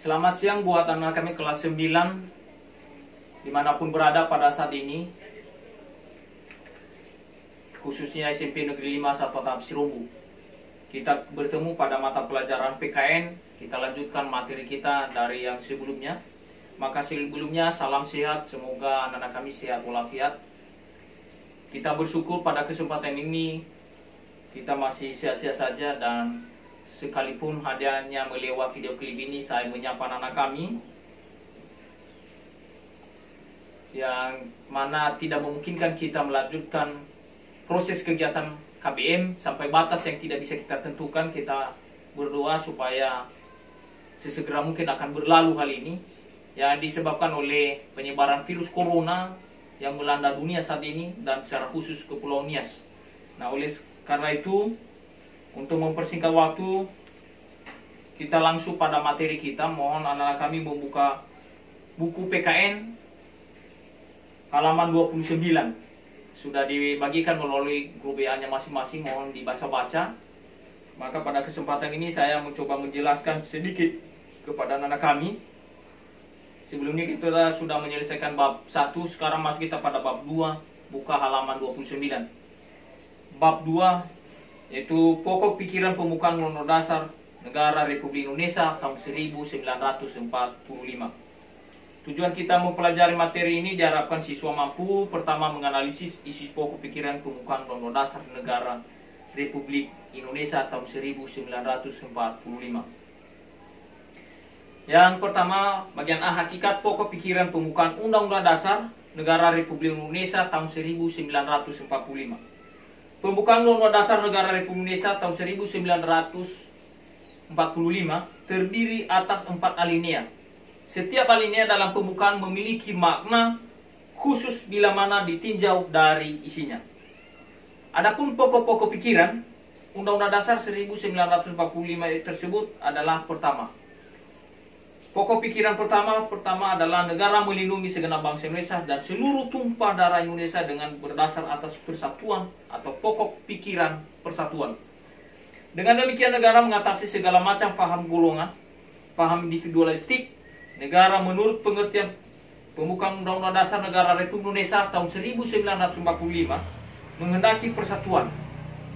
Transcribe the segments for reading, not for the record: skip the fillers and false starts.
Selamat siang buat anak kami kelas 9 dimanapun berada pada saat ini, khususnya SMP Negeri 5 Satu Tahap Sirumbu. Kita bertemu pada mata pelajaran PKN. Kita lanjutkan materi kita dari yang sebelumnya. Maka sebelumnya salam sehat, semoga anak-anak kami sehat walafiat. Kita bersyukur pada kesempatan ini kita masih sehat-sehat saja, dan sekalipun hadiahnya melewat video klip ini, saya menyapa anak kami yang mana tidak memungkinkan kita melanjutkan proses kegiatan KBM sampai batas yang tidak bisa kita tentukan. Kita berdoa supaya sesegera mungkin akan berlalu hal ini yang disebabkan oleh penyebaran virus corona yang melanda dunia saat ini dan secara khusus ke Pulau Nias. Nah, oleh karena itu, untuk mempersingkat waktu, kita langsung pada materi kita. Mohon anak-anak kami membuka buku PKN halaman 29. Sudah dibagikan melalui grup WA-nya masing-masing, mohon dibaca-baca. Maka pada kesempatan ini saya mencoba menjelaskan sedikit kepada anak-anak kami. Sebelumnya kita sudah menyelesaikan bab 1, sekarang masuk kita pada bab 2, buka halaman 29. Bab 2 yaitu pokok pikiran pembukaan Undang-Undang Dasar Negara Republik Indonesia tahun 1945. Tujuan kita mempelajari materi ini diharapkan siswa mampu pertama menganalisis isi pokok pikiran pembukaan Undang-Undang Dasar Negara Republik Indonesia tahun 1945. Yang pertama, bagian A, hakikat pokok pikiran pembukaan Undang-Undang Dasar Negara Republik Indonesia tahun 1945. Pembukaan Undang-Undang Dasar Negara Republik Indonesia tahun 1945 terdiri atas 4 alinea. Setiap alinea dalam pembukaan memiliki makna khusus bila mana ditinjau dari isinya. Adapun pokok-pokok pikiran Undang-Undang Dasar 1945 tersebut adalah pertama. Pokok pikiran pertama adalah negara melindungi segenap bangsa Indonesia dan seluruh tumpah darah Indonesia dengan berdasar atas persatuan atau pokok pikiran persatuan. Dengan demikian negara mengatasi segala macam paham golongan, paham individualistik. Negara menurut pengertian pembukaan Undang-Undang Dasar Negara Republik Indonesia tahun 1945 menghendaki persatuan.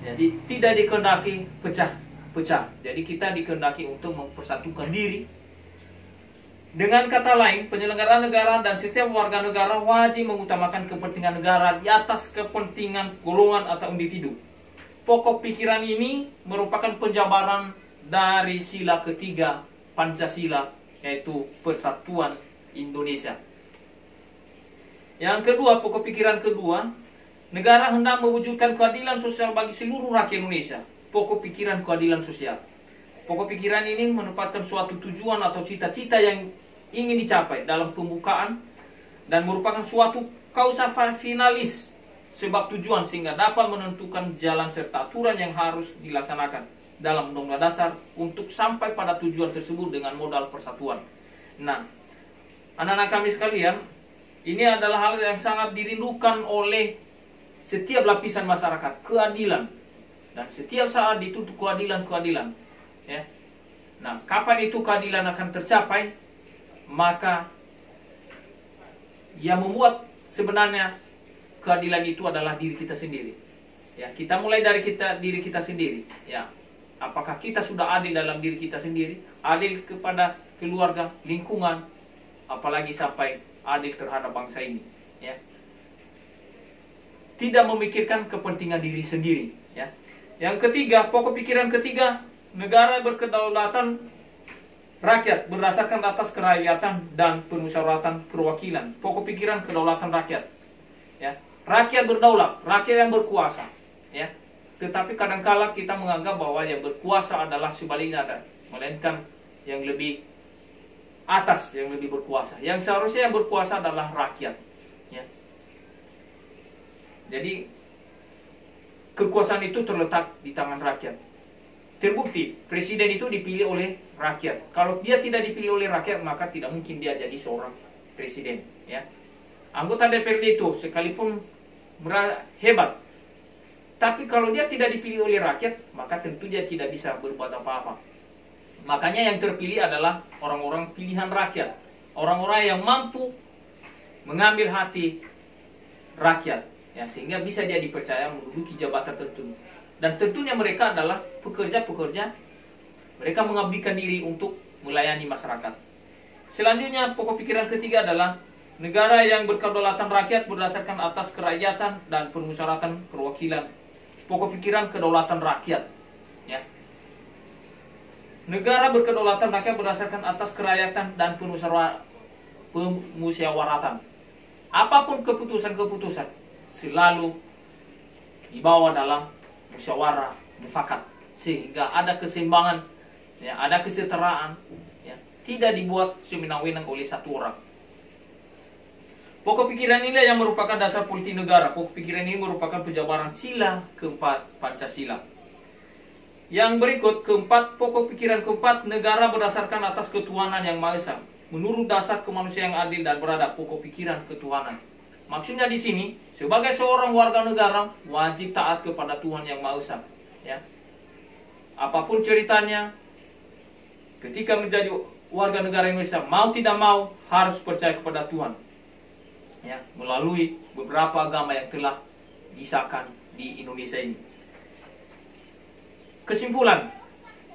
Jadi tidak dikehendaki pecah-pecah. Jadi kita dikehendaki untuk mempersatukan diri. Dengan kata lain, penyelenggara negara dan setiap warga negara wajib mengutamakan kepentingan negara di atas kepentingan golongan atau individu. Pokok pikiran ini merupakan penjabaran dari sila ketiga Pancasila, yaitu Persatuan Indonesia. Yang kedua, pokok pikiran kedua, negara hendak mewujudkan keadilan sosial bagi seluruh rakyat Indonesia. Pokok pikiran keadilan sosial. Pokok pikiran ini menempatkan suatu tujuan atau cita-cita yang ingin dicapai dalam pembukaan dan merupakan suatu kausa finalis, sebab tujuan, sehingga dapat menentukan jalan serta aturan yang harus dilaksanakan dalam Undang-Undang Dasar untuk sampai pada tujuan tersebut dengan modal persatuan. Nah, anak-anak kami sekalian, ini adalah hal yang sangat dirindukan oleh setiap lapisan masyarakat, keadilan. Dan setiap saat dituntut keadilan. Ya. Nah, kapan itu keadilan akan tercapai? Maka yang membuat sebenarnya keadilan itu adalah diri kita sendiri. Ya, kita mulai dari diri kita sendiri. Ya, apakah kita sudah adil dalam diri kita sendiri, adil kepada keluarga, lingkungan, apalagi sampai adil terhadap bangsa ini. Ya, tidak memikirkan kepentingan diri sendiri. Ya. Yang ketiga, pokok pikiran ketiga, negara berkedaulatan rakyat berdasarkan atas kerakyatan dan permusyawaratan perwakilan. Pokok pikiran kedaulatan rakyat. Ya. Rakyat berdaulat, rakyat yang berkuasa. Ya. Tetapi kadang-kala kita menganggap bahwa yang berkuasa adalah sebaliknya, melainkan yang lebih atas, yang lebih berkuasa. Yang seharusnya yang berkuasa adalah rakyat. Ya. Jadi kekuasaan itu terletak di tangan rakyat. Terbukti, presiden itu dipilih oleh rakyat. Kalau dia tidak dipilih oleh rakyat, maka tidak mungkin dia jadi seorang presiden. Ya. Anggota DPRD itu sekalipun hebat, tapi kalau dia tidak dipilih oleh rakyat, maka tentu dia tidak bisa berbuat apa-apa. Makanya yang terpilih adalah orang-orang pilihan rakyat, orang-orang yang mampu mengambil hati rakyat, ya, sehingga bisa dia dipercaya menduduki jabatan tertentu. Dan tentunya mereka adalah pekerja-pekerja, mereka mengabdikan diri untuk melayani masyarakat. Selanjutnya, pokok pikiran ketiga adalah negara yang berkedaulatan rakyat berdasarkan atas kerakyatan dan permusyawaratan perwakilan. Pokok pikiran kedaulatan rakyat, ya. Negara berkedaulatan rakyat berdasarkan atas kerakyatan dan permusyawaratan. Apapun keputusan-keputusan selalu dibawa dalam musyawarah mufakat, sehingga ada keseimbangan, ya, ada kesetaraan, ya, tidak dibuat semena-mena oleh satu orang. Pokok pikiran ini yang merupakan dasar politik negara. Pokok pikiran ini merupakan penjabaran sila keempat Pancasila. Yang berikut, keempat, pokok pikiran keempat, negara berdasarkan atas ketuhanan yang Maha Esa, menurut dasar kemanusiaan yang adil dan beradab. Pokok pikiran ketuhanan. Maksudnya di sini, sebagai seorang warga negara wajib taat kepada Tuhan yang Maha Esa, ya. Apapun ceritanya, ketika menjadi warga negara Indonesia, mau tidak mau harus percaya kepada Tuhan, ya, melalui beberapa agama yang telah disahkan di Indonesia ini. Kesimpulan,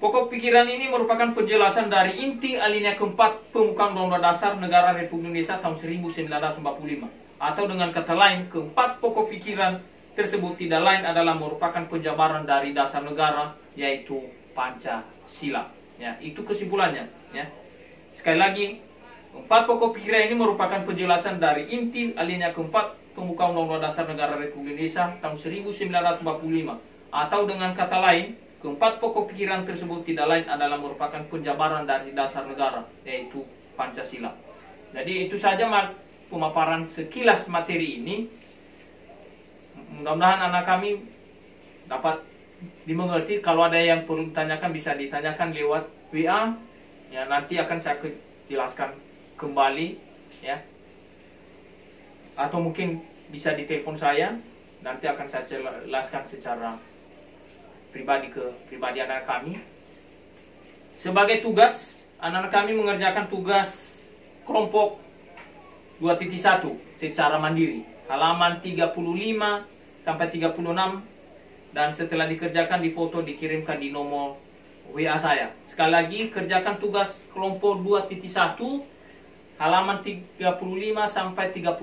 pokok pikiran ini merupakan penjelasan dari inti alinea keempat Pembukaan Undang-Undang Dasar Negara Republik Indonesia tahun 1945. Atau dengan kata lain, keempat pokok pikiran tersebut tidak lain adalah merupakan penjabaran dari dasar negara, yaitu Pancasila. Ya, itu kesimpulannya. Ya. Sekali lagi, empat pokok pikiran ini merupakan penjelasan dari inti alinea keempat Pembukaan Undang-Undang Dasar Negara Republik Indonesia tahun 1945. Atau dengan kata lain, keempat pokok pikiran tersebut tidak lain adalah merupakan penjabaran dari dasar negara, yaitu Pancasila. Jadi itu saja pemaparan sekilas materi ini. Mudah-mudahan anak kami dapat dimengerti. Kalau ada yang perlu ditanyakan, bisa ditanyakan lewat WA. Ya, nanti akan saya jelaskan kembali, ya. Atau mungkin bisa di telepon saya. Nanti akan saya jelaskan secara pribadi ke pribadi anak kami. Sebagai tugas, anak-anak kami mengerjakan tugas kelompok 2.1 secara mandiri, halaman 35 sampai 36, dan setelah dikerjakan difoto dikirimkan di nomor WA saya. Sekali lagi, kerjakan tugas kelompok 2.1 halaman 35 sampai 36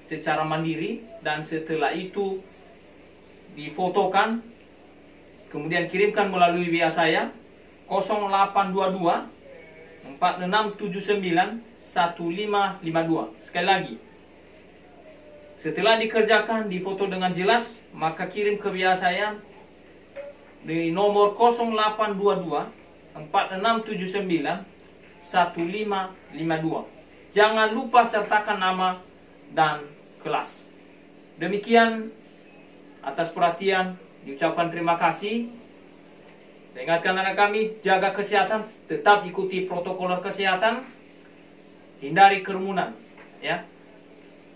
secara mandiri, dan setelah itu difotokan, kemudian kirimkan melalui WA saya 0822 4679 1552. Sekali lagi, setelah dikerjakan difoto dengan jelas, maka kirim ke WA saya di nomor 0822 4679 1552. Jangan lupa sertakan nama dan kelas. Demikian, atas perhatian diucapkan terima kasih. Saya ingatkan anak kami, jaga kesehatan, tetap ikuti protokol kesehatan, hindari kerumunan, ya,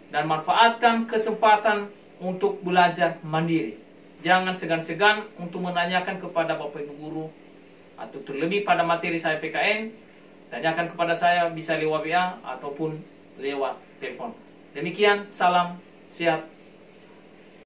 dan manfaatkan kesempatan untuk belajar mandiri. Jangan segan-segan untuk menanyakan kepada Bapak Ibu Guru, atau terlebih pada materi saya PKN, tanyakan kepada saya bisa lewat WA ataupun lewat telepon. Demikian, salam sehat.